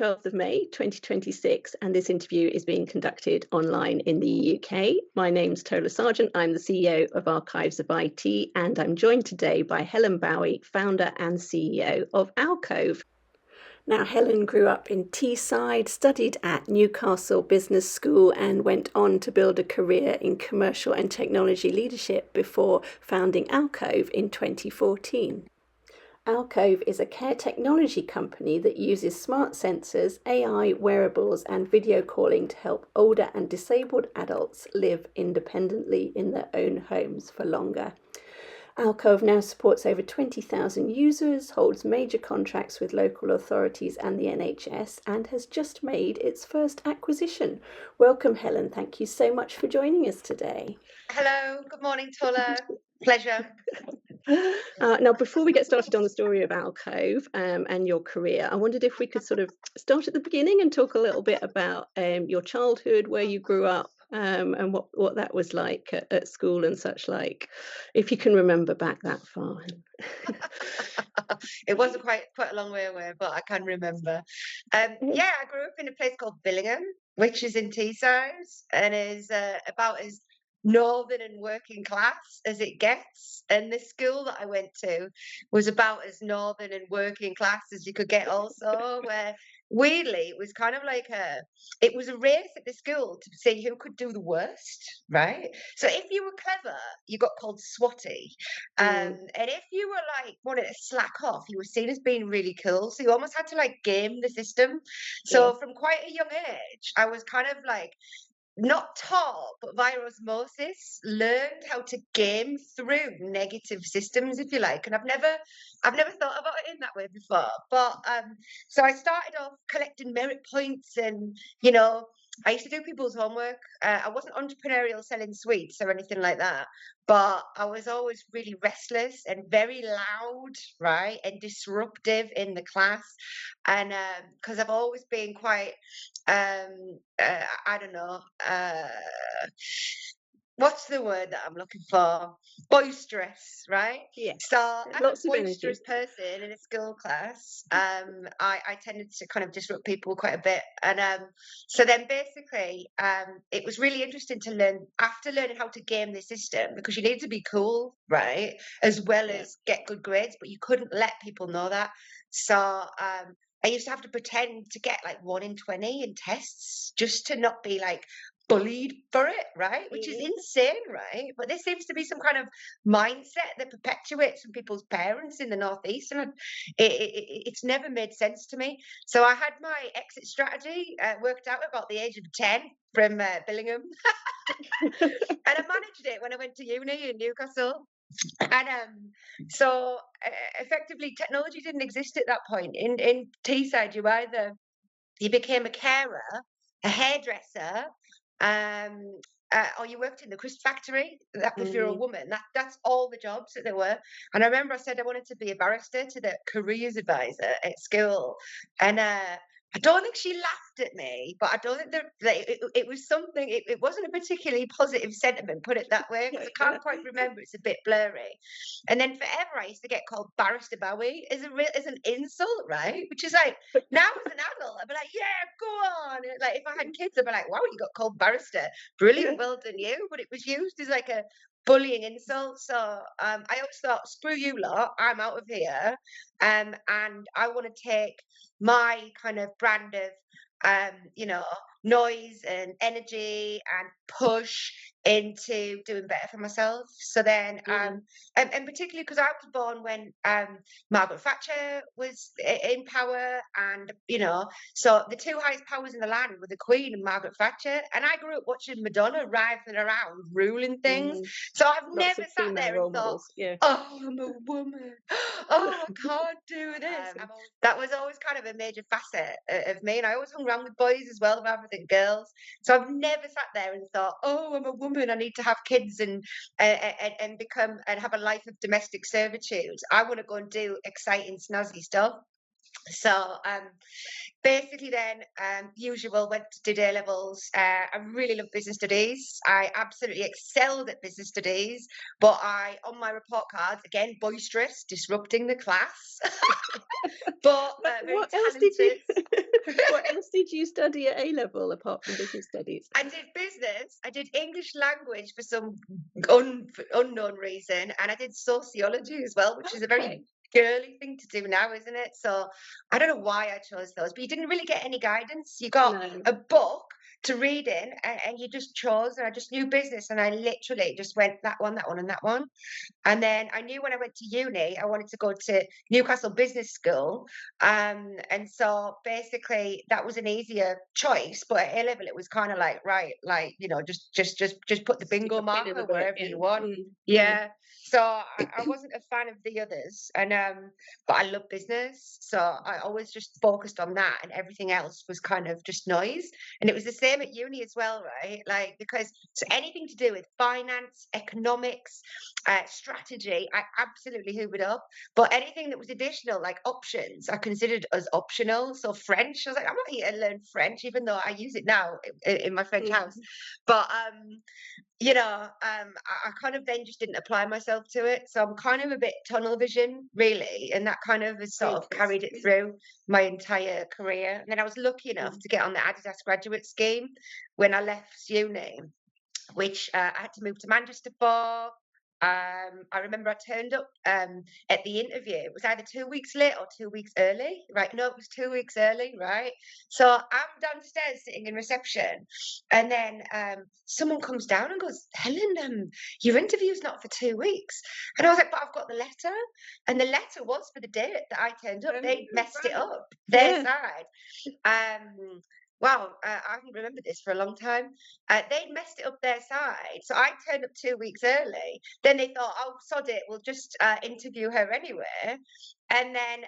12th of May 2026, and this interview is being conducted online in the UK. My name's Tola Sargent. I'm the CEO of Archives of IT, and I'm joined today by Hellen Bowey, founder and CEO of Alcove. Now, Hellen grew up in Teesside, studied at Newcastle Business School, and went on to build a career in commercial and technology leadership before founding Alcove in 2014. Alcove is a care technology company that uses smart sensors, AI, wearables, and video calling to help older and disabled adults live independently in their own homes for longer. Alcove now supports over 20,000 users, holds major contracts with local authorities and the NHS, and has just made its first acquisition. Welcome, Hellen. Thank you so much for joining us today. Hello, good morning, Tola. Pleasure. Now, before we get started on the story of Alcove and your career, I wondered if we could sort of start at the beginning and talk a little bit about your childhood, where you grew up, and what that was like at school and such like, if you can remember back that far. It wasn't quite a long way away, but I can remember. I grew up in a place called Billingham, which is in Teesside, and is about as northern and working class as it gets. And the school that I went to was about as northern and working class as you could get also, where weirdly it was kind of like it was a race at the school to see who could do the worst, right? So if you were clever, you got called swotty. And if you were like wanted to slack off, you were seen as being really cool. So you almost had to like game the system. So from quite a young age, I was kind of like not taught, but via osmosis, learned how to game through negative systems, if you like. And I've never thought about it in that way before. But so I started off collecting merit points, and I used to do people's homework. I wasn't entrepreneurial selling sweets or anything like that, but I was always really restless and very loud, right, and disruptive in the class. And because I've always been quite, I don't know, what's the word that I'm looking for? Boisterous, right? Yeah. So I'm Lots a of boisterous person in a school class. I tended to kind of disrupt people quite a bit. And so then basically it was really interesting to learn, after learning how to game the system, because you needed to be cool, right? As well as get good grades, but you couldn't let people know that. So I used to have to pretend to get like 1 in 20 in tests just to not be like bullied for it, right? Which is insane, right? But there seems to be some kind of mindset that perpetuates from people's parents in the Northeast, and it's never made sense to me. So I had my exit strategy worked out about the age of 10 from Billingham, and I managed it when I went to uni in Newcastle. And so effectively technology didn't exist at that point. In Teesside, you became a carer, a hairdresser, or you worked in the crisp factory. That if you're a woman, that's all the jobs that there were. And I remember I said I wanted to be a barrister to the careers advisor at school, and I don't think she laughed at me, but I don't think it was something. It wasn't a particularly positive sentiment, put it that way, because I can't quite remember. It's a bit blurry. And then forever, I used to get called Barrister Bowie as an insult, right? Which is like, now as an adult, I'd be like, yeah, go on. And like if I had kids, I'd be like, wow, you got called barrister, brilliant, well done you. But it was used as like a bullying insult. So I always thought, screw you lot, I'm out of here, and I want to take my kind of brand of noise and energy and push into doing better for myself. So then and particularly because I was born when Margaret Thatcher was in power, and so the two highest powers in the land were the Queen and Margaret Thatcher, and I grew up watching Madonna writhing around ruling things. So I've never sat there and thought, oh, I'm a woman, oh, I can't do this. That was always kind of a major facet of me, and I always hung around with boys as well rather than girls. So I've never sat there and thought, oh, I'm a woman, I need to have kids and become and have a life of domestic servitude. I want to go and do exciting snazzy stuff. So basically then usual, went to do A-levels. I really love business studies. I absolutely excelled at business studies, but on my report cards, again, boisterous, disrupting the class. But very what talented. What else did you study at A level apart from business studies? I did business, I did English language for some unknown reason, and I did sociology as well, which is a very Okay. girly thing to do now, isn't it? So I don't know why I chose those, but you didn't really get any guidance. You got No. a book to read in, and you just chose, and I just knew business, and I literally just went that one, that one, and that one. And then I knew when I went to uni, I wanted to go to Newcastle Business School. And so basically that was an easier choice. But at A level, it was kind of like, right, like, just put the Stick bingo a pin in the marker book. wherever Yeah. you want. Mm. Yeah. So I wasn't a fan of the others. And but I love business. So I always just focused on that, and everything else was kind of just noise. And it was the same at uni as well, right? Like, because so anything to do with finance, economics, strategy, I absolutely hoovered up. But anything that was additional, like options, I considered as optional. So French, I was like, I'm not here to learn French, even though I use it now in my French house. Mm. But I kind of then just didn't apply myself to it. So I'm kind of a bit tunnel vision, really, and that kind of has sort of carried it Interesting. through my entire career. And then I was lucky enough to get on the Adidas graduate scheme when I left uni, which I had to move to Manchester for. I remember I turned up at the interview. It was either 2 weeks late or 2 weeks early, right? No, it was 2 weeks early, right? So I'm downstairs sitting in reception, and then someone comes down and goes, "Helen, your interview's not for 2 weeks." And I was like, "But I've got the letter," and the letter was for the date that I turned up. Oh, They messed it right. up their Yeah. side. Wow, I haven't remembered this for a long time. They'd messed it up their side, so I turned up 2 weeks early. Then they thought, "Oh, sod it, we'll just interview her anyway." And then,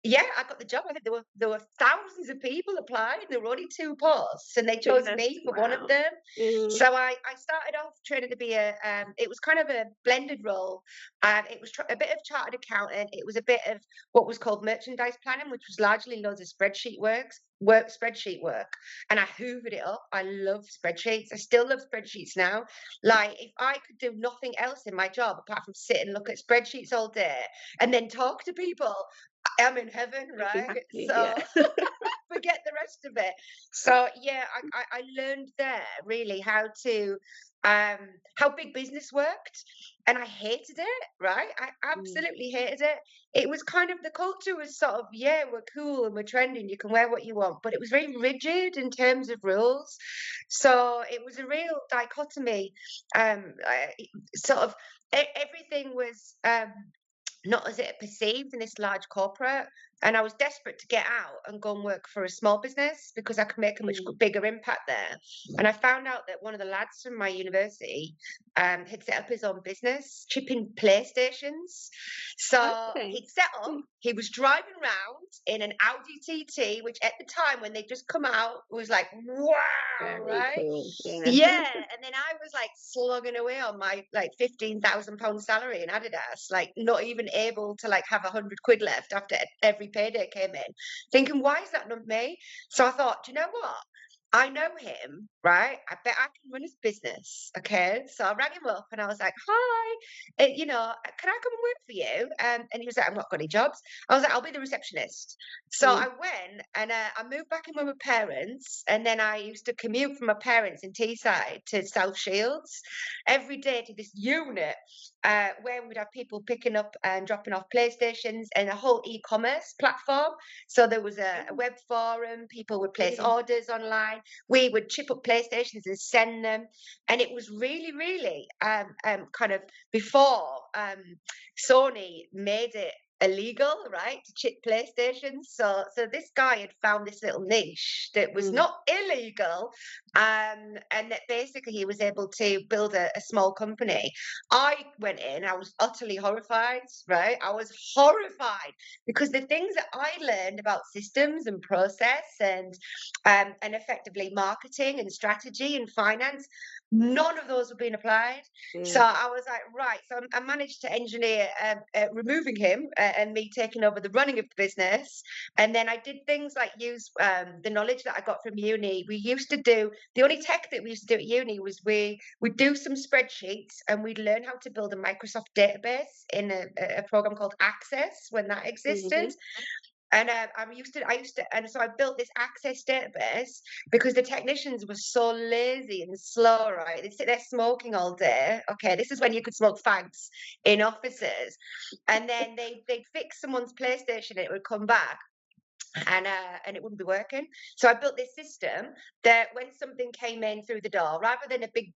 yeah, I got the job. I think there were thousands of people applying. There were only 2 posts, and they chose Yes. me for one of Wow. them. Mm. So I started off training to be it was kind of a blended role. It was a bit of chartered accountant. It was a bit of what was called merchandise planning, which was largely loads of spreadsheet work. And I hoovered it up. I love spreadsheets. I still love spreadsheets now. Like, if I could do nothing else in my job apart from sit and look at spreadsheets all day and then talk to people, I'm in heaven, I'd be right? happy. So Yeah. forget the rest of it. So yeah, I learned there really um how big business worked, and I hated it, right? I Mm. absolutely hated it. It was kind of, the culture was sort of, yeah, we're cool and we're trending, you can wear what you want, but it was very rigid in terms of rules. So it was a real dichotomy. Sort of everything was not as it perceived in this large corporate. And I was desperate to get out and go and work for a small business because I could make a much Mm. bigger impact there. And I found out that one of the lads from my university had set up his own business, chipping PlayStations. So Okay. he'd set up, Mm. he was driving around in an Audi TT, which at the time when they just come out was like, wow, Very right? cool. Yeah. Yeah, and then I was like slugging away on my like £15,000 salary in Adidas, like not even able to like have 100 quid left after every payday came in, thinking, why is that not me? So I thought, do you know what? I know him, right? I bet I can run his business. Okay. So I rang him up and I was like, "Hi, can I come and work for you?" And he was like, "I've not got any jobs." I was like, "I'll be the receptionist." So I Mm. went and I moved back in with my parents. And then I used to commute from my parents in Teesside to South Shields every day to this unit where we'd have people picking up and dropping off PlayStations and a whole e-commerce platform. So there was a web forum, people would place Mm. orders online, we would chip up PlayStations and send them. And it was really, really kind of before Sony made it illegal, right, to chip PlayStations. So this guy had found this little niche that was Mm. not illegal, and that basically he was able to build a small company. I went in, I was utterly horrified, right? I was horrified because the things that I learned about systems and process and effectively marketing and strategy and finance, none of those were being applied. So Mm. I was like, right. So I managed to engineer removing him and me taking over the running of the business. And then I did things like use the knowledge that I got from uni. We used to do, the only tech that we used to do at uni was we'd do some spreadsheets and we'd learn how to build a Microsoft database in a program called Access when that existed. Mhm. And and so I built this access database because the technicians were so lazy and slow, right? They'd sit there smoking all day. Okay, this is when you could smoke fags in offices. And then they'd fix someone's PlayStation and it would come back and it wouldn't be working. So I built this system that when something came in through the door, rather than a big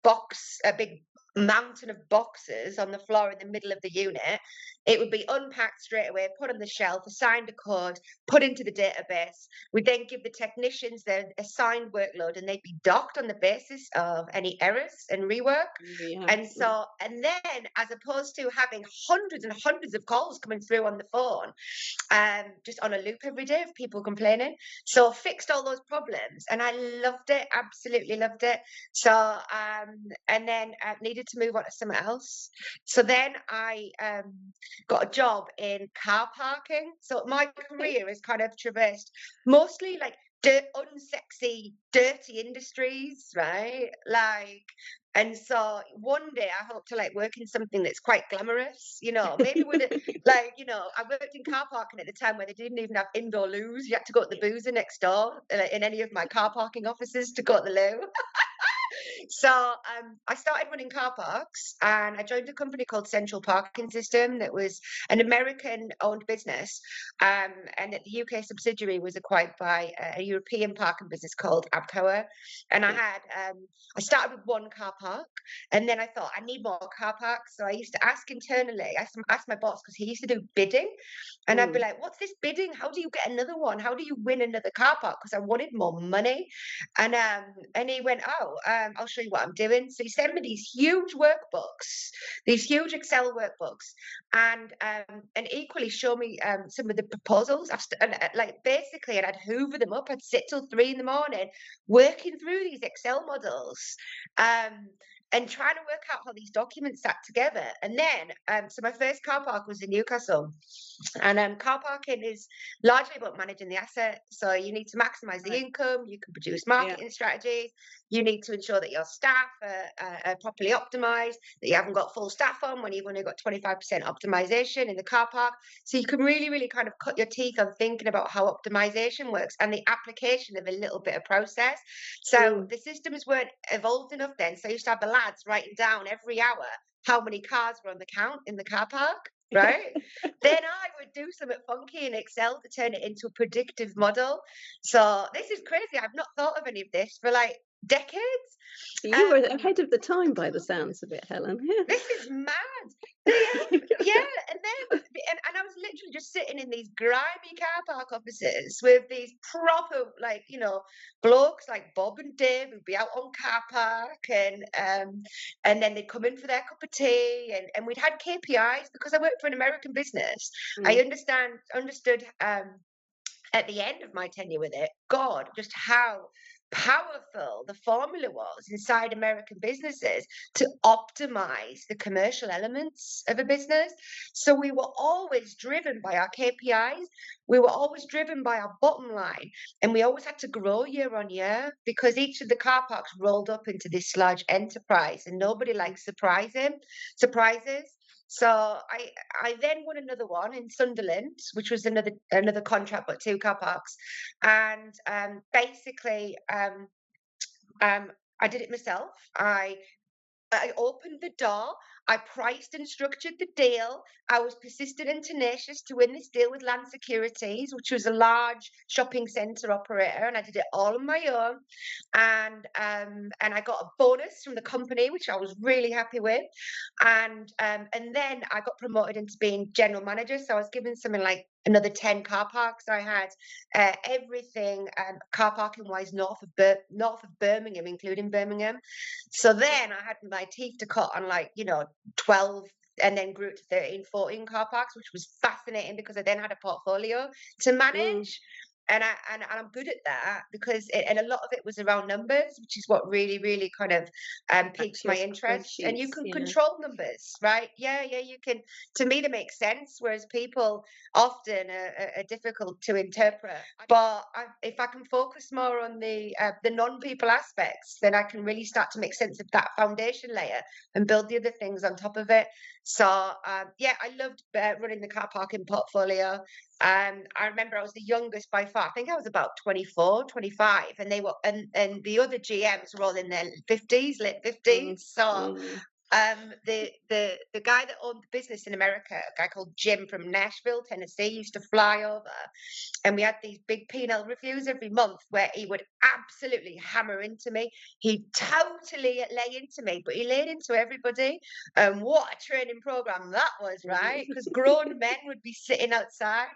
mountain of boxes on the floor in the middle of the unit, it would be unpacked straight away, put on the shelf, assigned a code, put into the database. We'd then give the technicians their assigned workload and they'd be docked on the basis of any errors and rework. Yeah. And then as opposed to having hundreds and hundreds of calls coming through on the phone, just on a loop every day of people complaining. So fixed all those problems and I loved it, absolutely loved it. So, and then I needed to move on to something else. So then I got a job in car parking. So my career has kind of traversed mostly like unsexy, dirty industries, right? And so one day I hope to work in something that's quite glamorous, maybe with it, I worked in car parking at the time where they didn't even have indoor loos. You had to go to the boozer next door in any of my car parking offices to go to the loo. So I started running car parks and I joined a company called Central Parking System that was an American-owned business, and that the UK subsidiary was acquired by a European parking business called Alcove. And I started with one car park, and then I thought I need more car parks. So I used to ask internally, ask my boss, because he used to do bidding, and I'd be like, "What's this bidding? How do you get another one? How do you win another car park?" Because I wanted more money. And he went, "Oh, I'll show you what I'm doing." So he sent me these huge workbooks, these huge Excel workbooks, and equally show me some of the proposals. Basically, and I'd hoover them up. I'd sit till 3 a.m. working through these Excel models. And trying to work out how these documents sat together. And then, so my first car park was in Newcastle. And car parking is largely about managing the asset. So you need to maximize the income, you can produce marketing strategies, you need to ensure that your staff are properly optimized, that you haven't got full staff on when you've only got 25% optimization in the car park. So you can really, really kind of cut your teeth on thinking about how optimization works and the application of a little bit of process. So the systems weren't evolved enough then. So you used to have the lads writing down every hour how many cars were on the count in the car park, right? Then I would do something funky in Excel to turn it into a predictive model. So this is crazy. I've not thought of any of this for decades. You were ahead of the time by the sounds of it, Helen. Yeah. This is mad. Yeah. And I was literally just sitting in these grimy car park offices with these proper, blokes like Bob and Dave who'd be out on car park, and then they'd come in for their cup of tea, and we'd had KPIs because I worked for an American business. I understood at the end of my tenure with it, God, just how powerful the formula was inside American businesses to optimize the commercial elements of a business. So we were always driven by our KPIs. We were always driven by our bottom line. And we always had to grow year on year because each of the car parks rolled up into this large enterprise and nobody likes surprises. So I then won another one in Sunderland, which was another contract, but 2 car parks. And basically, I did it myself. I opened the door. I priced and structured the deal. I was persistent and tenacious to win this deal with Land Securities, which was a large shopping centre operator, and I did it all on my own. And I got a bonus from the company, which I was really happy with. And then I got promoted into being general manager. So I was given something like another 10 car parks. I had everything car parking wise north of Birmingham, including Birmingham. So then I had my teeth to cut on 12, and then grew it to 13, 14 car parks, which was fascinating because I then had a portfolio to manage. And I'm good at that because and a lot of it was around numbers, which is what really, really kind of piques my interest. And you can control numbers, right? Yeah, you can. To me, they make sense, whereas people often are difficult to interpret. But if I can focus more on the non-people aspects, then I can really start to make sense of that foundation layer and build the other things on top of it. So yeah, I loved running the car parking portfolio. I remember I was the youngest by far. I think I was about 24, 25, and they were, and the other GMs were all in their 50s, late 50s. So Mm. the guy that owned the business in America, a guy called Jim from Nashville, Tennessee, used to fly over, and we had these big P&L reviews every month where he would absolutely hammer into me. He totally lay into me, but he laid into everybody. And what a training program that was, right? Because grown men would be sitting outside,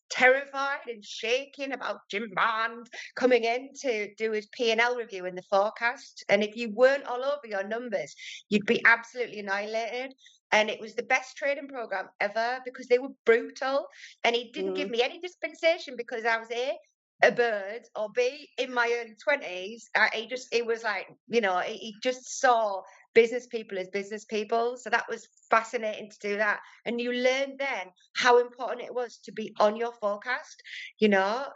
terrified and shaking about Jim Bond coming in to do his P&L review in the forecast. And if you weren't all over your numbers, you'd be absolutely annihilated. And it was the best training program ever because they were brutal. And he didn't give me any dispensation because I was a bird, or B, in my early 20s. It was like, he just saw business people as business people. So that was fascinating to do that. And you learned then how important it was to be on your forecast,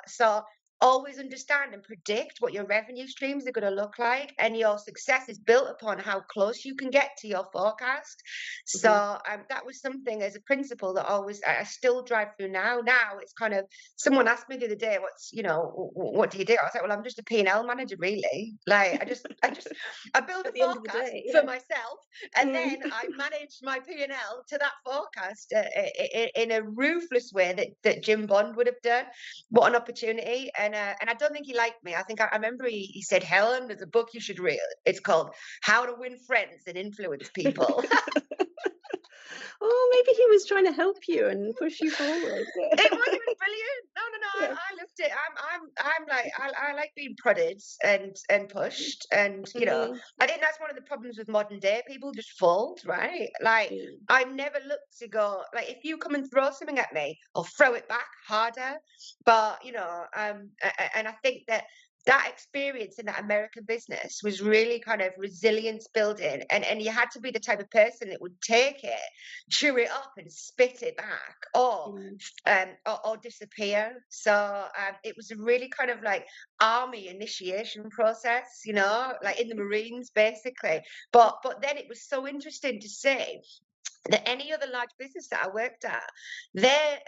So always understand and predict what your revenue streams are going to look like, and your success is built upon how close you can get to your forecast. So that was something as a principle that I still drive through now. Now it's kind of, someone asked me the other day, what do you do? I was like, well, I'm just a P&L manager, really. Like I build At a the end of the forecast day, for myself, and then I manage my P&L to that forecast in a ruthless way that Jim Bond would have done. What an opportunity. And I don't think he liked me. I think I remember he said, Helen, there's a book you should read. It's called How to Win Friends and Influence People. Oh, maybe he was trying to help you and push you forward. It was brilliant. No, Yeah. I loved it. I'm like, I like being prodded and pushed, and I think that's one of the problems with modern day. People just fold, right? Like, I've never looked to go, like, if you come and throw something at me, I'll throw it back harder. But and I think that experience in that American business was really kind of resilience building, and you had to be the type of person that would take it, chew it up, and spit it back, or disappear. So it was a really kind of like army initiation process, like in the Marines, basically. But then it was so interesting to see that any other large business that I worked at, their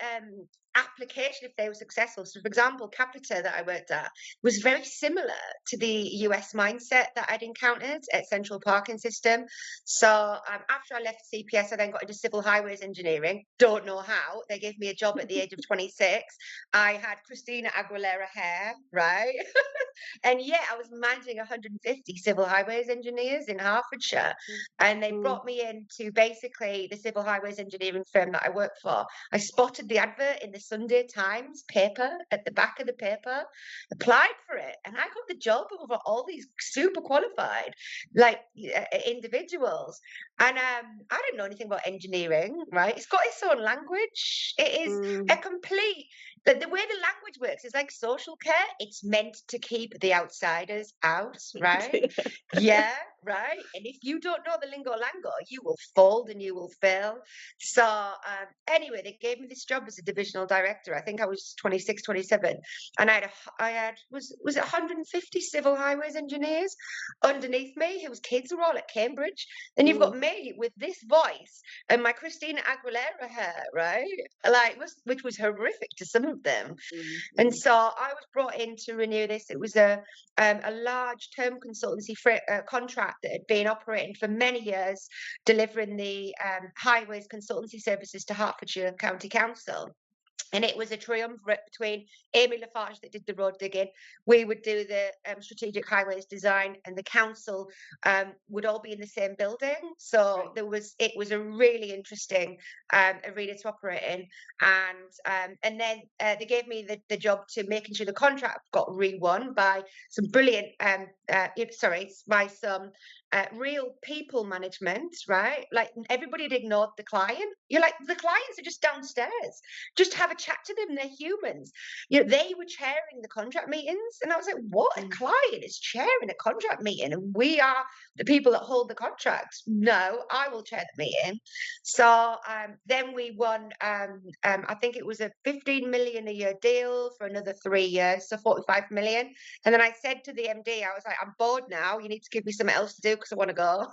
application, if they were successful, so for example, Capita that I worked at was very similar to the US mindset that I'd encountered at Central Parking System. So after I left CPS, I then got into civil highways engineering. Don't know how. They gave me a job at the age of 26. I had Christina Aguilera hair, right? And yeah, I was managing 150 civil highways engineers in Hertfordshire. And they brought me into basically the civil highways engineering firm that I work for. I spotted the advert in the Sunday Times paper at the back of the paper, applied for it, and I got the job over all these super qualified individuals. And I didn't know anything about engineering, right? It's got its own language. It is a complete, the way the language works is like social care. It's meant to keep the outsiders out, right? Yeah, right. And if you don't know the lingo lango, you will fold and you will fail. So anyway, they gave me this job as a divisional director. I think I was 26, 27. And was it 150 civil highways engineers underneath me whose kids were all at Cambridge. Then you've got me with this voice and my Christina Aguilera hair, right? Which was horrific to some of them. And so I was brought in to renew this. It was a large term consultancy contract that had been operating for many years, delivering the highways consultancy services to Hertfordshire County Council. And it was a triumvirate between Amy Lafarge that did the road digging. We would do the strategic highways design, and the council would all be in the same building. So it was a really interesting arena to operate in. And then they gave me the job to making sure the contract got re-won by some brilliant, by some real people management, right? Like, everybody had ignored the client. You're like, the clients are just downstairs. Just have a chat to them. They're humans. They were chairing the contract meetings, and I was like, what? A client is chairing a contract meeting, and we are the people that hold the contracts. No, I will chair the meeting. So then we won. I think it was a 15 million a year deal for another 3 years, so 45 million. And then I said to the MD, I was like, I'm bored now. You need to give me something else to do because I want to go.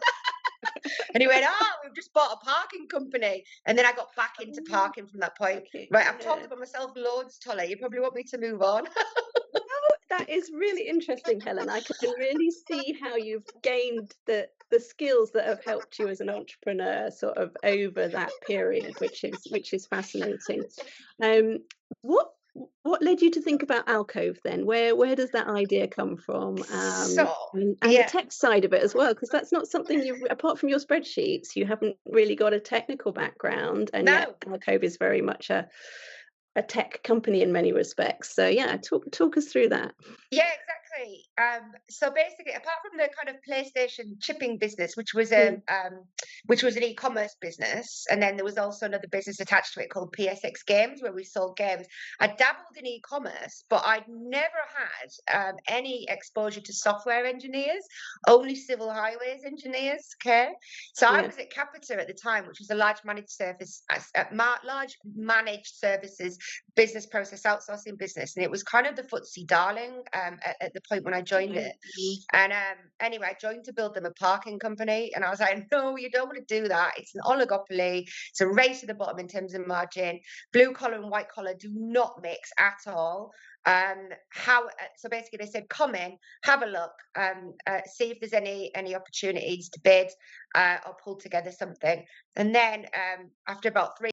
And he went, "Oh, we've just bought a parking company." And then I got back into parking from that point. Okay, Right, I've yeah. talked about myself loads, Tolla. You probably want me to move on. No, that is really interesting, Helen. I can really see how you've gained the skills that have helped you as an entrepreneur sort of over that period, which is fascinating. Um, what what led you to think about Alcove then? Where does that idea come from? So, And the yeah, tech side of it as well, because that's not something you've, apart from your spreadsheets, you haven't really got a technical background, and yet no. Alcove is very much a tech company in many respects. So yeah, talk us through that. Yeah, exactly. So basically, apart from the kind of PlayStation chipping business, Mm, which was an e-commerce business, and then there was also another business attached to it called PSX Games, where we sold games. I dabbled in e-commerce, but I'd never had any exposure to software engineers, only civil highways engineers. Okay, so I yeah. was at Capita at the time, which was a large large managed services business process outsourcing business, and it was kind of the footsie darling at the point when I joined Right. it. And anyway, I joined to build them a parking company, and I was like, "No, you don't want to do that. It's an oligopoly. It's a race to the bottom in terms of margin. Blue collar and white collar do not mix at all." How so basically they said, "Come in, have a look, see if there's any opportunities to bid or pull together something." And then after about 3,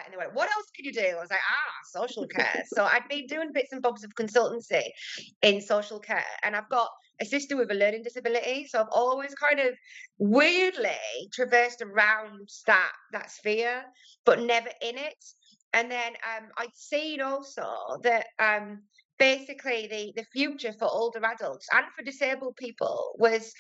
and they went, "What else can you do?" I was like, social care. So I'd been doing bits and bobs of consultancy in social care, and I've got a sister with a learning disability, so I've always kind of weirdly traversed around that sphere, but never in it. And then I'd seen also that basically the future for older adults and for disabled people was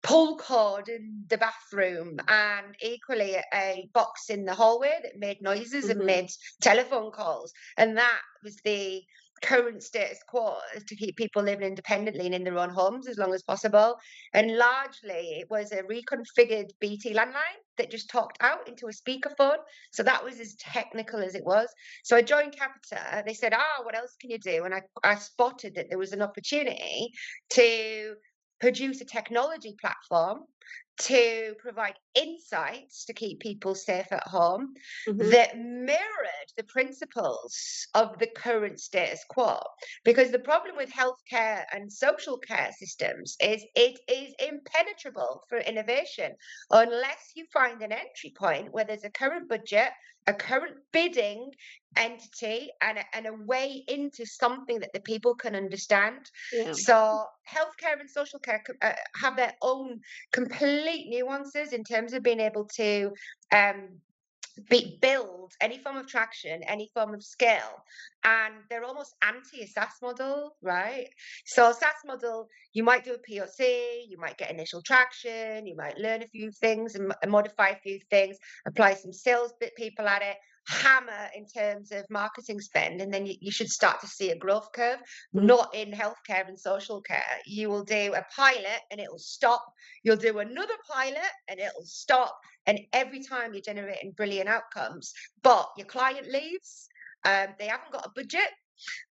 pull cord in the bathroom and equally a box in the hallway that made noises and Mhm. made telephone calls. And that was the current status quo, to keep people living independently and in their own homes as long as possible. And largely it was a reconfigured BT landline that just talked out into a speakerphone. So that was as technical as it was. So I joined Capita. They said, "What else can you do?" And I spotted that there was an opportunity to produce a technology platform to provide insights to keep people safe at home Mhm. that mirrored the principles of the current status quo. Because the problem with healthcare and social care systems is it is impenetrable for innovation unless you find an entry point where there's a current budget, a current bidding entity, and a way into something that the people can understand. Yeah. So healthcare and social care have their own complete nuances in terms of being able to um, build any form of traction, any form of scale, and they're almost anti a SaaS model, right? So a SaaS model, you might do a POC, you might get initial traction, you might learn a few things and modify a few things, apply some sales bit people at it, hammer in terms of marketing spend, and then you should start to see a growth curve. Mhm. Not in healthcare and social care. You will do a pilot and it will stop. You'll do another pilot and it'll stop. And every time you're generating brilliant outcomes, but your client leaves, they haven't got a budget,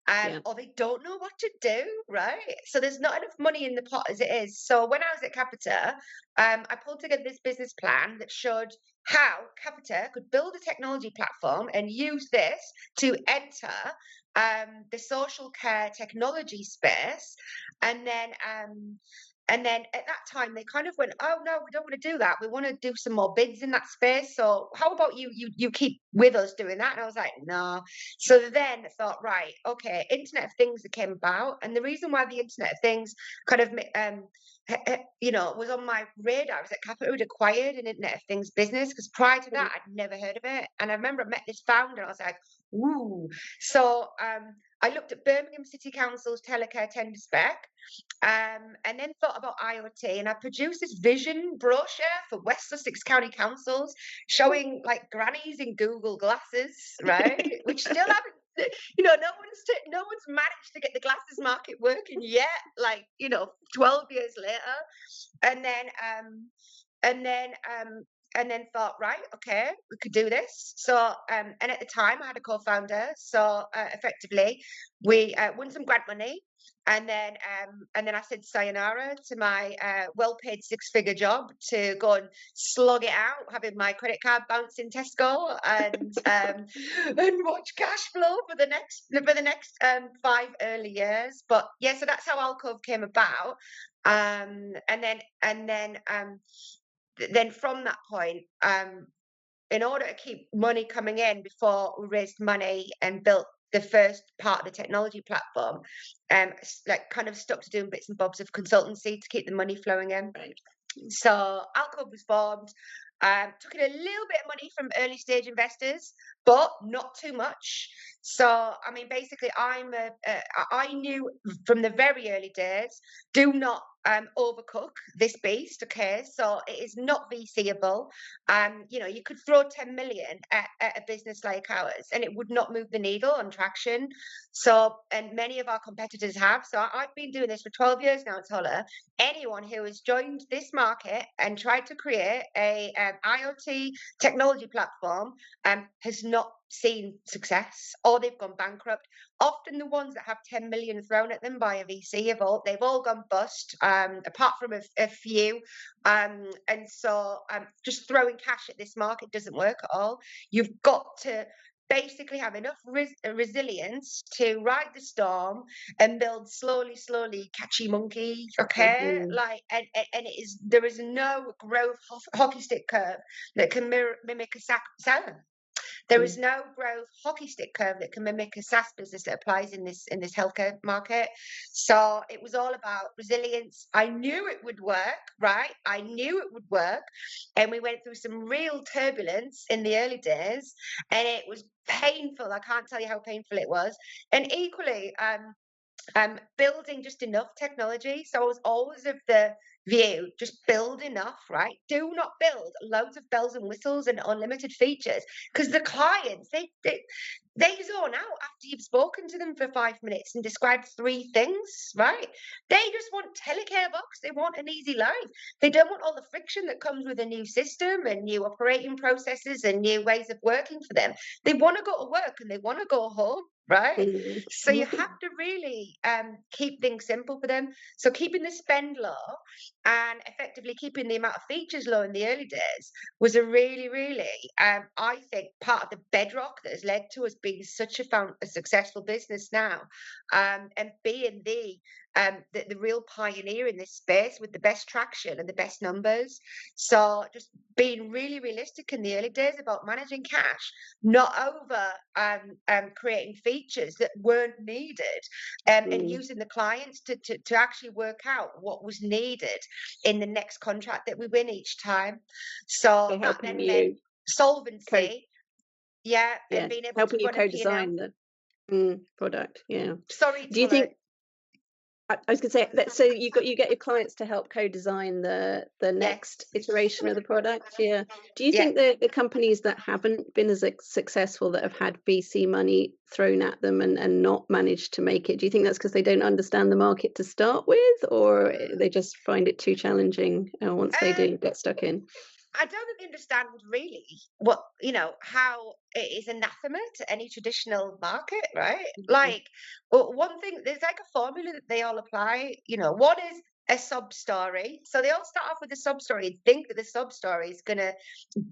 Yeah. or they don't know what to do, right? So there's not enough money in the pot as it is. So when I was at Capita, I pulled together this business plan that showed how Capita could build a technology platform and use this to enter the social care technology space. And then at that time they kind of went, "Oh no, we don't want to do that. We want to do some more bids in that space. So how about you keep with us doing that?" And I was like, "No." So then I thought, right, okay, Internet of Things that came about, and the reason why the Internet of Things kind of was on my radar was that Capita had acquired an Internet of Things business, because prior to that I'd never heard of it. And I remember I met this founder and I was like, "Ooh." So I looked at Birmingham City Council's telecare tender spec, and then thought about IoT, and I produced this vision brochure for West Sussex County Councils showing like grannies in Google glasses, right? Which still haven't, no one's managed to get the glasses market working yet, like, 12 years later. And then and then thought, right, okay, we could do this. So, and at the time I had a co-founder. So effectively we won some grant money, and then I said sayonara to my well-paid six-figure job to go and slog it out, having my credit card bounce in Tesco, and watch cash flow for the next 5 early years. But yeah, so that's how Alcove came about. And then from that point, in order to keep money coming in before we raised money and built the first part of the technology platform, like kind of stuck to doing bits and bobs of consultancy to keep the money flowing in. Right. So Alcove was formed. Took in a little bit of money from early stage investors, but not too much. So, I mean, basically, I knew from the very early days, do not overcook this beast. Okay, so it is not VCable. You could throw 10 million at a business like ours, and it would not move the needle on traction. So, and many of our competitors have. So, I've been doing this for 12 years now, Tola. Anyone who has joined this market and tried to create a IoT technology platform has not seen success, or they've gone bankrupt. Often the ones that have 10 million thrown at them by a VC they've all gone bust, apart from a few. And so just throwing cash at this market doesn't work at all. You've got to basically have enough resilience to ride the storm and build slowly, catchy monkey. Okay, like and there is no growth hockey stick curve that can mimic a SaaS. There is no growth hockey stick curve that can mimic a SaaS business that applies in this healthcare market. So it was all about resilience. I knew it would work, right? I knew it would work, and we went through some real turbulence in the early days, and it was painful. I can't tell you how painful it was, and equally, building just enough technology. So I was always of the view, just build enough, right? Do not build loads of bells and whistles and unlimited features, because the clients, they zone out after you've spoken to them for 5 minutes and described 3 things, right? They just want telecare box. They want an easy life. They don't want all the friction that comes with a new system and new operating processes and new ways of working for them. They want to go to work and they want to go home, right? So you have to really keep things simple for them. So keeping the spend low and effectively keeping the amount of features low in the early days was a really, I think, part of the bedrock that has led to us being such a successful business now, and being the real pioneer in this space with the best traction and the best numbers. So just being really realistic in the early days about managing cash, not over creating features that weren't needed, and using the clients to actually work out what was needed in the next contract that we win each time. So that then meant solvency. And being able helping to you run co-design the product. Sorry, do you think I was going to say that, so you get your clients to help co-design the next iteration of the product. Do you think the companies that haven't been as successful, that have had VC money thrown at them and not managed to make it, do you think that's because they don't understand the market to start with, or they just find it too challenging once they do get stuck in? I don't think they understand really how it is anathema to any traditional market, right? Like, one thing, there's like a formula that they all apply. One is a sub story. So they all start off with a sub story and think that the sub story is going to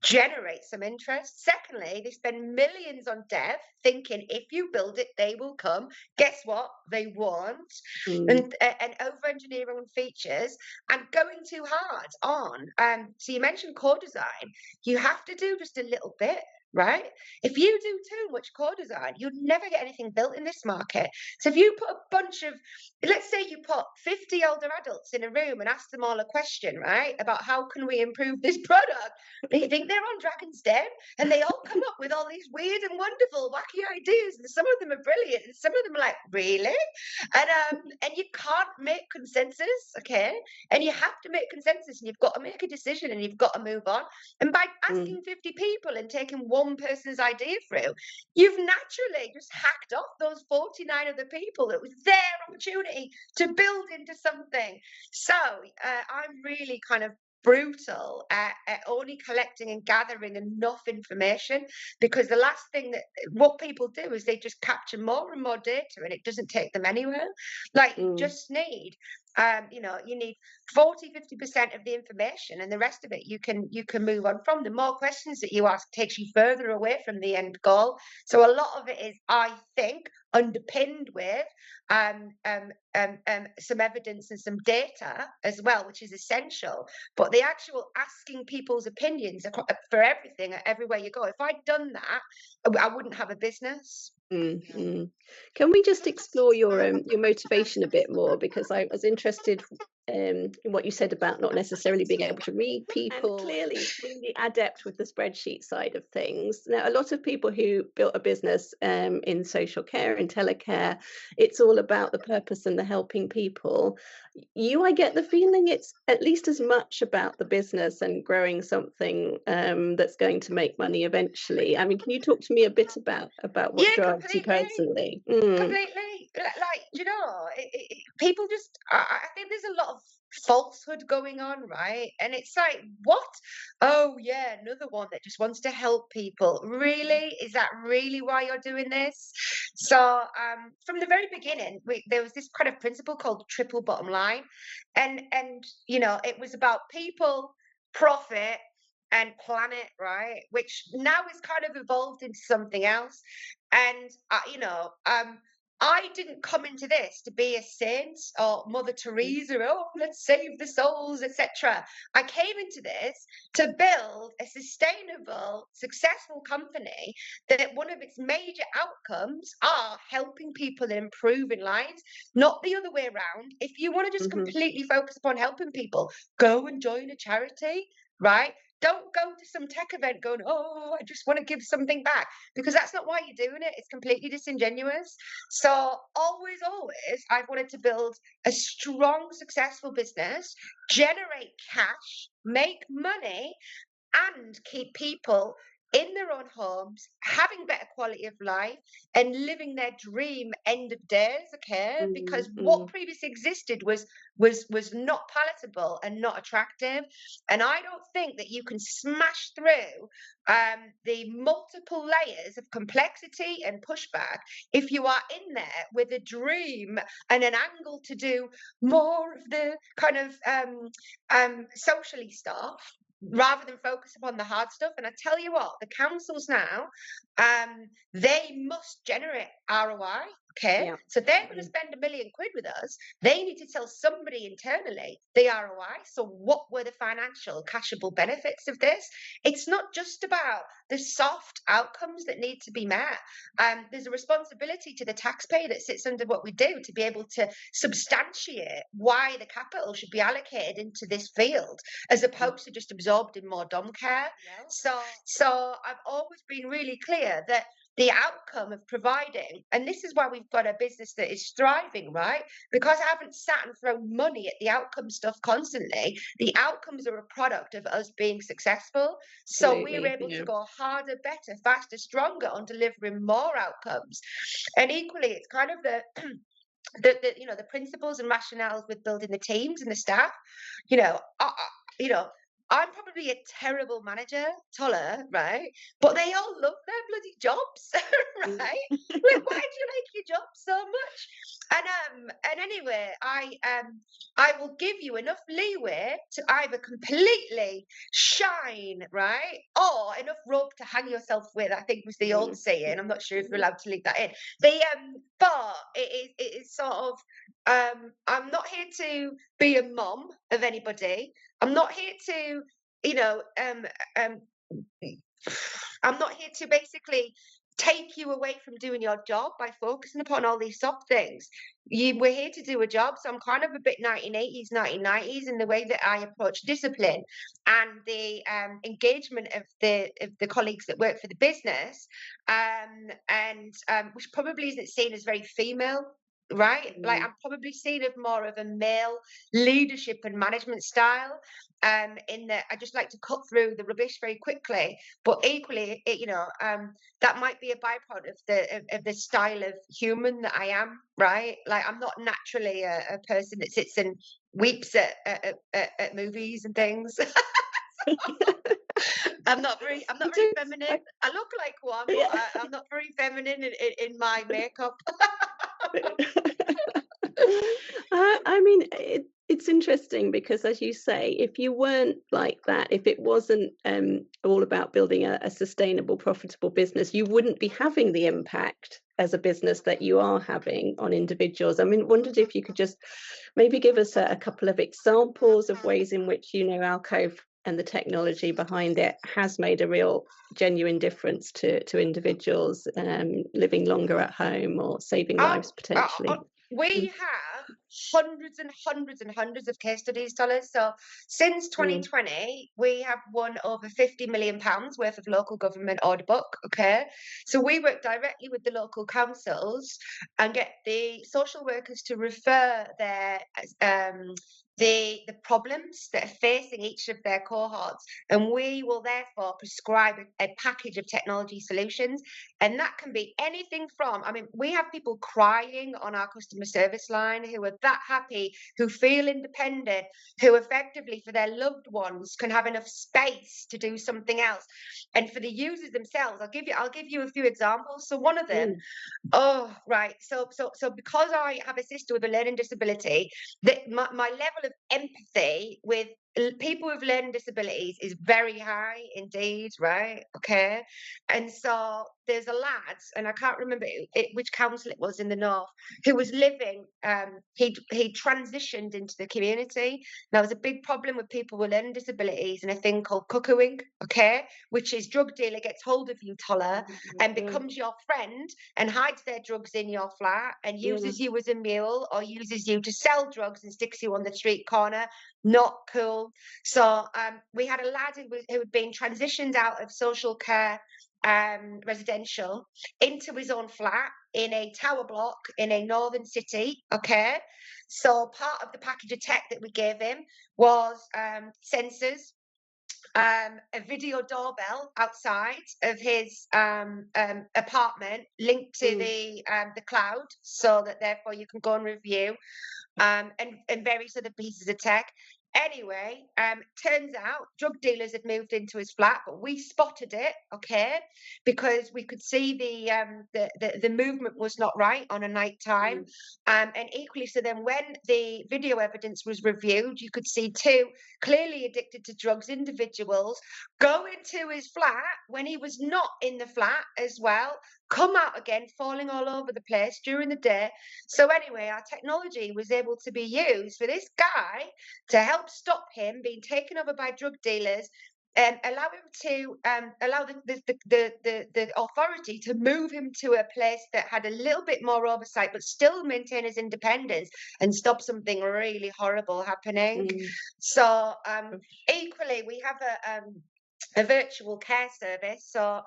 generate some interest. Secondly, they spend millions on dev thinking if you build it, they will come. Guess what? They won't. And over-engineering features and going too hard on. So you mentioned core design. You have to do just a little bit, right? If you do too much core design, you'd never get anything built in this market. So if you put a bunch of, let's say you put 50 older adults in a room and ask them all a question, right, about how can we improve this product, they think they're on Dragon's Den, and they all come up with all these weird and wonderful, wacky ideas, and some of them are brilliant, and some of them are like, really? And you can't make consensus, okay? And you have to make consensus, and you've got to make a decision, and you've got to move on. And by asking 50 people and taking one person's idea through, you've naturally just hacked off those 49 other people. It was their opportunity to build into something. So I'm really kind of brutal at only collecting and gathering enough information, because the last thing that what people do is they just capture more and more data and it doesn't take them anywhere. Like you Mm. just need you need 40-50% of the information, and the rest of it you can move on from. The more questions that you ask takes you further away from the end goal. So a lot of it is, I think, underpinned with some evidence and some data as well, which is essential. But the actual asking people's opinions for everything, everywhere you go, if I'd done that, I wouldn't have a business. Can we just explore your motivation a bit more? Because I was interested in what you said about not necessarily being able to read people, and clearly really adept with the spreadsheet side of things. Now, a lot of people who built a business in social care, in telecare, it's all about the purpose and the helping people. I get the feeling it's at least as much about the business and growing something that's going to make money eventually. I mean, can you talk to me a bit about what Yeah, drives you completely. personally? Completely. Like, people just, I think there's a lot of falsehood going on, right? And it's like, what? Oh, yeah, another one that just wants to help people. Really? Is that really why you're doing this? So, from the very beginning, there was this kind of principle called triple bottom line. And it was about people, profit, and planet, right? Which now is kind of evolved into something else. And I didn't come into this to be a saint or Mother Teresa. Oh, let's save the souls, etc. I came into this to build a sustainable, successful company that one of its major outcomes are helping people and improving lives, not the other way around. If you want to just Mm-hmm. completely focus upon helping people, go and join a charity, right? Don't go to some tech event going, oh, I just want to give something back, because that's not why you're doing it. It's completely disingenuous. So always, I've wanted to build a strong, successful business, generate cash, make money, and keep people in their own homes, having better quality of life, and living their dream end of days. Okay, because what Mm-hmm. previously existed was not palatable and not attractive. And I don't think that you can smash through the multiple layers of complexity and pushback if you are in there with a dream and an angle to do more of the kind of socially stuff, rather than focus upon the hard stuff. And I tell you what, the councils now, they must generate ROI. Okay, Yeah. so they're going to spend £1 million with us. They need to tell somebody internally the ROI. So what were the financial cashable benefits of this? It's not just about the soft outcomes that need to be met. There's a responsibility to the taxpayer that sits under what we do to be able to substantiate why the capital should be allocated into this field, as opposed to just absorbed in more dom care. So I've always been really clear that the outcome of providing, and this is why we've got a business that is thriving, right? Because I haven't sat and thrown money at the outcome stuff constantly. The outcomes are a product of us being successful. So we're able to go harder, better, faster, stronger on delivering more outcomes. And equally, it's kind of the principles and rationales with building the teams and the staff. I'm probably a terrible manager, Tola, right? But they all love their bloody jobs, right? Like, why do you like your job so much? And anyway, I will give you enough leeway to either completely shine, right, or enough rope to hang yourself with, I think was the old saying. I'm not sure if we're allowed to leave that in. But it is sort of, I'm not here to be a mom of anybody. I'm not here to, I'm not here to basically take you away from doing your job by focusing upon all these soft things. We're here to do a job, so I'm kind of a bit 1980s, 1990s in the way that I approach discipline and the engagement of the colleagues that work for the business, which probably isn't seen as very female. right? Like I'm probably seen of more of a male leadership and management style. In that I just like to cut through the rubbish very quickly, but equally, that might be a byproduct of the style of human that I am, right? Like I'm not naturally a person that sits and weeps at movies and things. I'm not very do. feminine. I look like one, but Yeah. I'm not very feminine in my makeup. I mean, it's interesting because, as you say, if you weren't like that, if it wasn't all about building a sustainable, profitable business, you wouldn't be having the impact as a business that you are having on individuals. I mean, wondered if you could just maybe give us a couple of examples of ways in which, Alcove and the technology behind it has made a real genuine difference to individuals living longer at home or saving lives potentially. We have hundreds and hundreds and hundreds of case studies, dollars. So since 2020, we have won over £50 million worth of local government order book. Okay. So we work directly with the local councils and get the social workers to refer their the problems that are facing each of their cohorts, and we will therefore prescribe a package of technology solutions. And that can be anything from, I mean, we have people crying on our customer service line who are that happy, who feel independent, who effectively for their loved ones can have enough space to do something else. And for the users themselves, I'll give you a few examples. So one of them, oh, right. So because I have a sister with a learning disability, that my level of empathy with people with learning disabilities is very high indeed, right? Okay. And so there's a lad, and I can't remember which council it was in the north, who was living, he transitioned into the community. Now, there's a big problem with people with learning disabilities and a thing called cuckooing, okay, which is drug dealer gets hold of you, Toller, and becomes your friend and hides their drugs in your flat and uses you as a mule or uses you to sell drugs and sticks you on the street corner. Not cool. So we had a lad who had been transitioned out of social care residential into his own flat in a tower block in a northern city. Okay. So part of the package of tech that we gave him was sensors, a video doorbell outside of his apartment linked to the cloud, so that therefore you can go and review, and various other pieces of tech. Anyway, turns out drug dealers had moved into his flat, but we spotted it, okay, because we could see the movement was not right on a night time. And equally, so then when the video evidence was reviewed, you could see two clearly addicted to drugs individuals go into his flat when he was not in the flat as well, come out again, falling all over the place during the day. So anyway, our technology was able to be used for this guy to help stop him being taken over by drug dealers and allow him to allow the authority to move him to a place that had a little bit more oversight but still maintain his independence and stop something really horrible happening. So equally, we have a virtual care service. So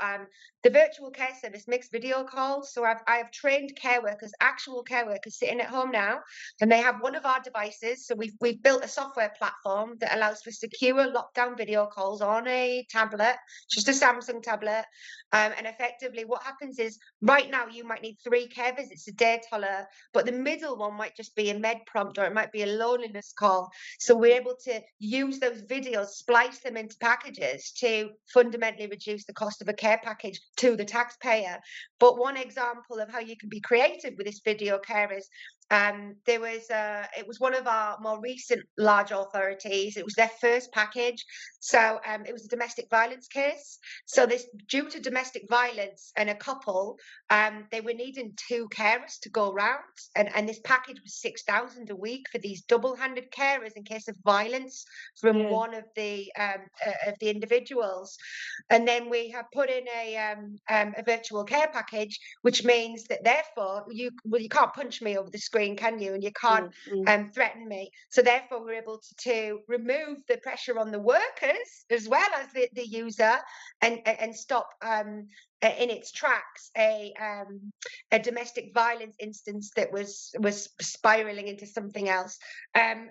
the virtual care service makes video calls. So I have trained care workers, actual care workers sitting at home now, and they have one of our devices. So we've built a software platform that allows for secure lockdown video calls on a tablet, just a Samsung tablet. And effectively what happens is right now you might need 3 care visits a day, Toller, but the middle one might just be a med prompt or it might be a loneliness call. So we're able to use those videos, splice them into packages to fundamentally reduce the cost of a care package to the taxpayer. But one example of how you can be creative with this video care is it was one of our more recent large authorities. It was their first package. So it was a domestic violence case. So this, due to domestic violence and a couple, they were needing 2 carers to go round. And this package was 6,000 a week for these double-handed carers in case of violence from one of the individuals. And then we have put in a virtual care package, which means that therefore you can't punch me over the screen, can you? And you can't threaten me. So therefore we're able to remove the pressure on the workers as well as the user and stop in its tracks a domestic violence instance that was spiraling into something else.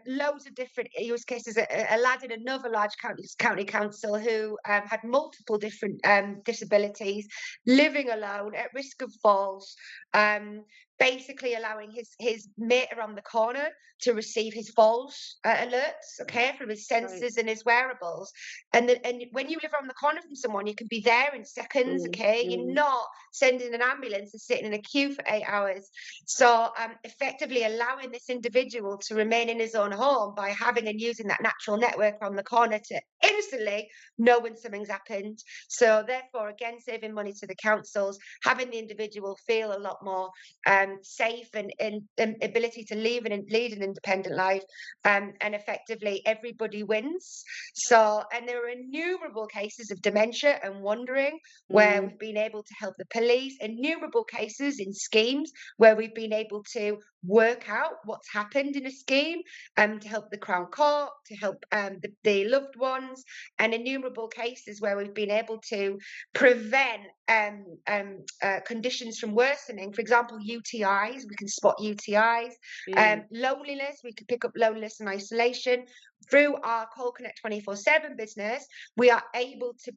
Loads of different use cases. A lad in another large county council who had multiple different disabilities, living alone, at risk of falls, basically allowing his mate around the corner to receive his falls alerts, okay, from his sensors and his wearables. And when you live around the corner from someone, you can be there in seconds, okay? You're not sending an ambulance and sitting in a queue for 8 hours. So effectively allowing this individual to remain in his own home by having and using that natural network on the corner to instantly know when something's happened. So therefore, again, saving money to the councils, having the individual feel a lot more safe and ability to lead an independent life, and effectively everybody wins. So, and there are innumerable cases of dementia and wandering where we've been able to help the police, innumerable cases in schemes where we've been able to work out what's happened in a scheme, to help the Crown Court, to help the loved ones, and innumerable cases where we've been able to prevent conditions from worsening. For example, UTIs, we can spot UTIs. Loneliness, we can pick up loneliness and isolation. Through our Call Connect 24/7 business, we are able to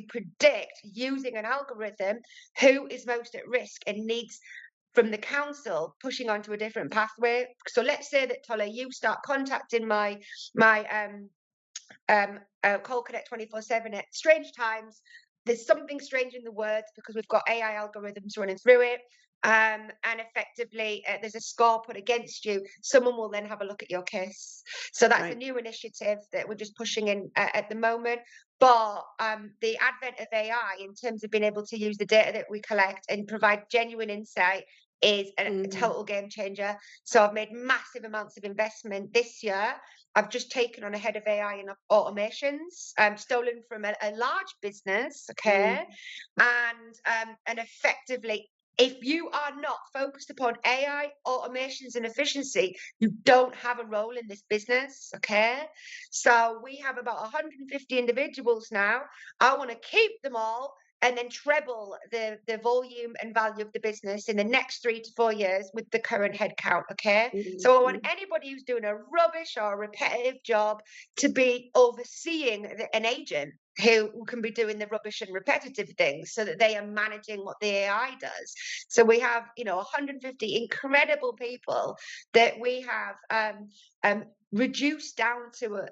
predict, using an algorithm, who is most at risk and needs from the council pushing onto a different pathway. So let's say that, Tola, you start contacting my Call Connect 24/7 at strange times. There's something strange in the words because we've got AI algorithms running through it. And effectively, there's a score put against you. Someone will then have a look at your case. So that's a new initiative that we're just pushing in at the moment. But the advent of AI, in terms of being able to use the data that we collect and provide genuine insight, is a total game changer. So I've made massive amounts of investment this year. I've just taken on a head of AI and automations, stolen from a large business, okay, and effectively, if you are not focused upon AI, automations, and efficiency, you don't have a role in this business, okay? So we have about 150 individuals now. I want to keep them all and then treble the volume and value of the business in the next 3 to 4 years with the current headcount, okay? So I want anybody who's doing a rubbish or a repetitive job to be overseeing an agent who can be doing the rubbish and repetitive things so that they are managing what the AI does. So we have, 150 incredible people that we have reduced down to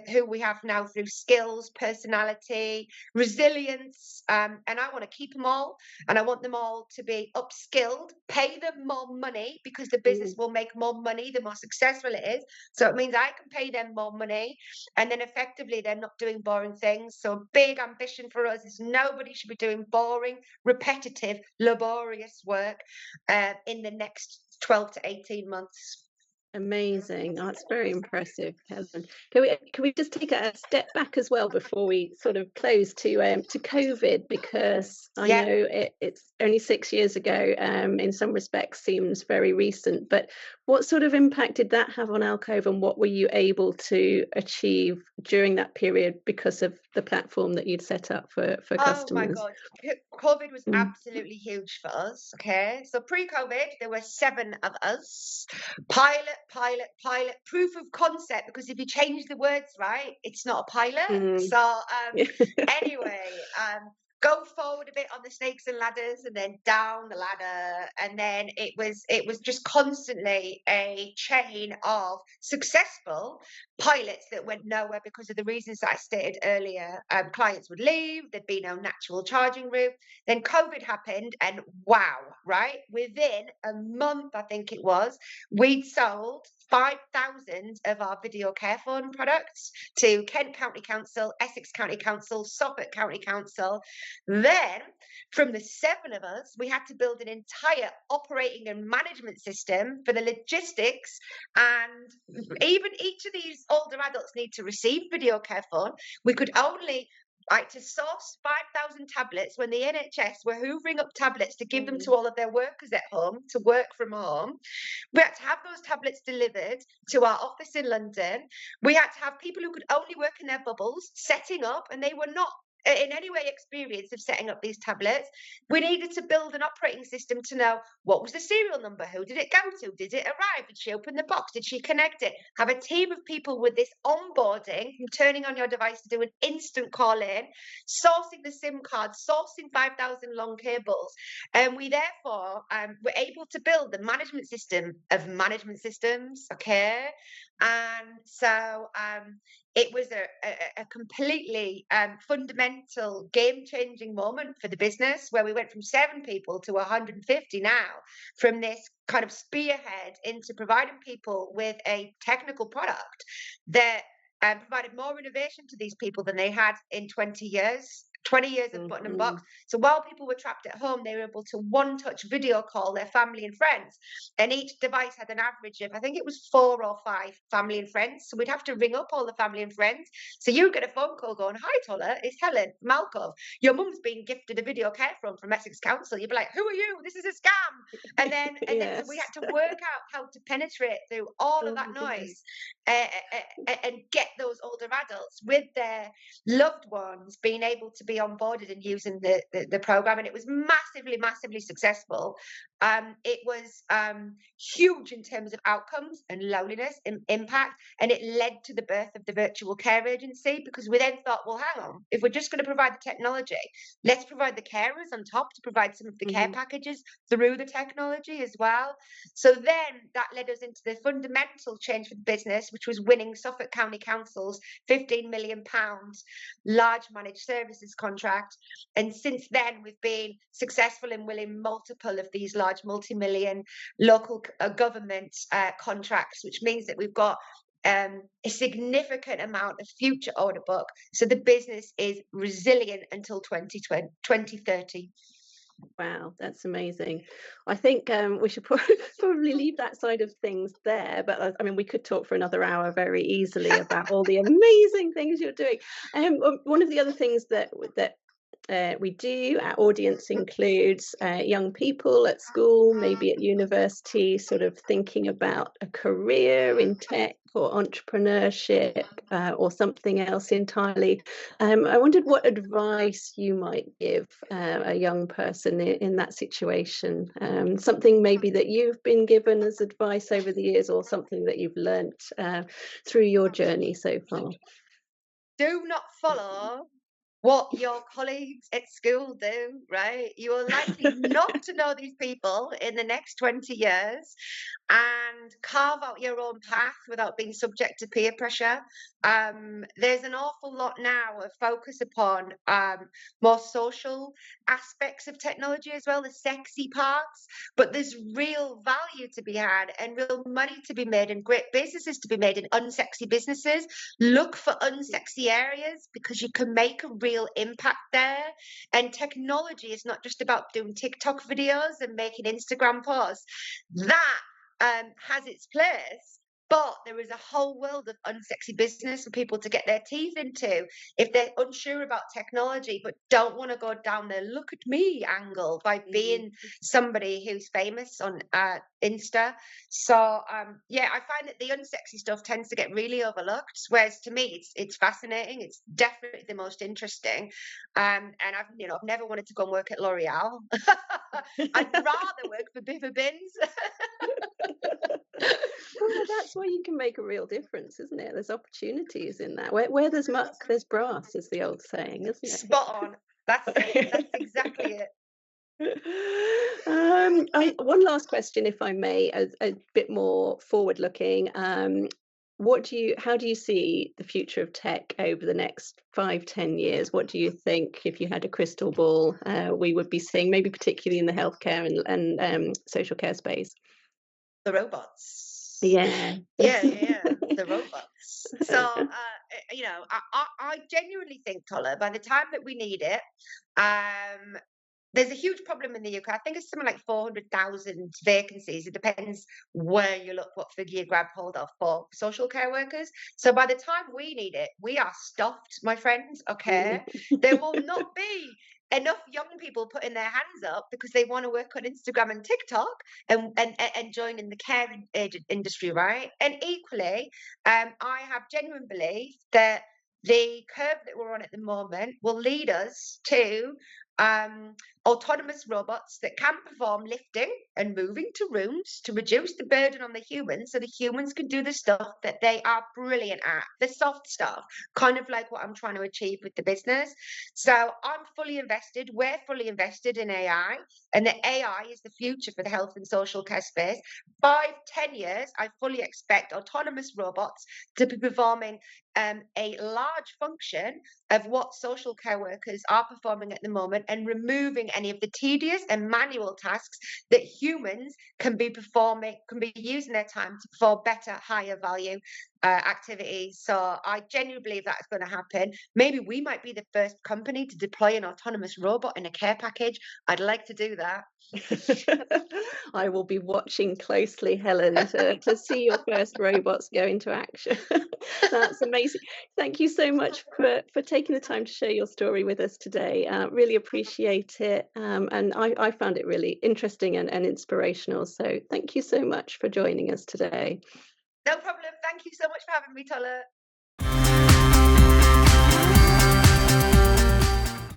who we have now through skills, personality, resilience, and I want to keep them all, and I want them all to be upskilled, pay them more money because the business will make more money the more successful it is. So it means I can pay them more money, and then effectively they're not doing boring things. So a big ambition for us is nobody should be doing boring, repetitive, laborious work in the next 12 to 18 months. Amazing. That's very impressive, Helen. Can we just take a step back as well before we sort of close to COVID, because I know it's only 6 years ago. In some respects, seems very recent. But what sort of impact did that have on Alcove, and what were you able to achieve during that period because of the platform that you'd set up for customers? Oh my God, COVID was absolutely huge for us. Okay, so pre-COVID, there were 7 of us. Pilot, proof of concept, because if you change the words right, it's not a pilot. So anyway, go forward a bit on the snakes and ladders, and then down the ladder, and then it was just constantly a chain of successful pilots that went nowhere because of the reasons that I stated earlier. Clients would leave, there'd be no natural charging route. Then COVID happened, and wow, right? Within a month, I think it was, we'd sold 5,000 of our video care phone products to Kent County Council, Essex County Council, Suffolk County Council. Then, from the 7 of us, we had to build an entire operating and management system for the logistics, and even each of these older adults need to receive video care phone. We could only to source 5,000 tablets when the NHS were hoovering up tablets to give them to all of their workers at home to work from home. We had to have those tablets delivered to our office in London. We had to have people who could only work in their bubbles setting up, and they were not in any way experienced of setting up these tablets. We needed to build an operating system to know what was the serial number, who did it go to, did it arrive, did she open the box, did she connect it, have a team of people with this onboarding, from turning on your device to do an instant call in, sourcing the SIM card, sourcing 5,000 long cables. And we therefore were able to build the management system of management systems, okay? And so it was a completely fundamental game-changing moment for the business, where we went from 7 people to 150 now, from this kind of spearhead into providing people with a technical product that provided more innovation to these people than they had in 20 years. 20 years of button and box. So while people were trapped at home, they were able to one-touch video call their family and friends. And each device had an average of, I think it was 4 or 5 family and friends. So we'd have to ring up all the family and friends. So you get a phone call going, "Hi, Tola, it's Helen from Alcove. Your mum's been gifted a video care phone from Essex Council." You'd be like, "Who are you? This is a scam." And then, then so we had to work out how to penetrate through all of that noise and get those older adults with their loved ones being able to be onboarded and using the program. And it was massively successful. It was huge in terms of outcomes and loneliness and impact, and it led to the birth of the virtual care agency, because we then thought, well, hang on, if we're just going to provide the technology, let's provide the carers on top to provide some of the care packages through the technology as well. So then that led us into the fundamental change for the business, which was winning Suffolk County Council's £15 million large managed services contract. And since then, we've been successful in winning multiple of these large multi-million local government contracts, which means that we've got a significant amount of future order book. So the business is resilient until 2030. Wow, that's amazing. I think we should probably leave that side of things there. But I mean, we could talk for another hour very easily about all the amazing things you're doing. One of the other things that we do, our audience includes young people at school, maybe at university, sort of thinking about a career in tech or entrepreneurship or something else entirely. I wondered what advice you might give a young person in that situation, something maybe that you've been given as advice over the years, or something that you've learnt through your journey so far. Do not follow what your colleagues at school do, right? You are likely not to know these people in the next 20 years, and carve out your own path without being subject to peer pressure. There's an awful lot now of focus upon more social aspects of technology as well, the sexy parts, but there's real value to be had and real money to be made and great businesses to be made in unsexy businesses. Look for unsexy areas, because you can make a real impact there. And technology is not just about doing TikTok videos and making Instagram posts. That has its place, but there is a whole world of unsexy business for people to get their teeth into if they're unsure about technology but don't want to go down the "look at me" angle by being somebody who's famous on Insta. So yeah, I find that the unsexy stuff tends to get really overlooked, whereas to me it's fascinating. It's definitely the most interesting. And I've never wanted to go and work at L'Oreal. I'd rather work for Biffa Bins. Well, that's where you can make a real difference, isn't it? There's opportunities in that. Where there's muck, there's brass, is the old saying, isn't it? Spot on. That's it. That's exactly it. One last question, if I may, a bit more forward-looking. How do you see the future of tech over the next 5-10 years? What do you think, if you had a crystal ball, we would be seeing, maybe particularly in the healthcare and social care space? The robots. Yeah. The robots. So I genuinely think, Tola, by the time that we need it, there's a huge problem in the UK. I think it's something like 400,000 vacancies. It depends where you look, what figure you grab hold of, for social care workers. So by the time we need it, we are stuffed, my friends. Okay, there will not be enough young people putting their hands up because they want to work on Instagram and TikTok and join in the care industry, right? And equally, I have genuine belief that the curve that we're on at the moment will lead us to autonomous robots that can perform lifting and moving to rooms to reduce the burden on the humans so the humans can do the stuff that they are brilliant at, the soft stuff, kind of like what I'm trying to achieve with the business. So I'm fully invested, we're fully invested in AI, and the AI is the future for the health and social care space. 5-10 years, I fully expect autonomous robots to be performing a large function of what social care workers are performing at the moment, and removing any of the tedious and manual tasks that humans can be performing, can be using their time to perform better, higher value activities. So I genuinely believe that's going to happen. Maybe we might be the first company to deploy an autonomous robot in a care package. I'd like to do that. I will be watching closely, Helen, to see your first robots go into action. That's amazing. Thank you so much for taking the time to share your story with us today. Really appreciate it. And I found it really interesting and inspirational. So thank you so much for joining us today. No problem. Thank you so much for having me, Tola.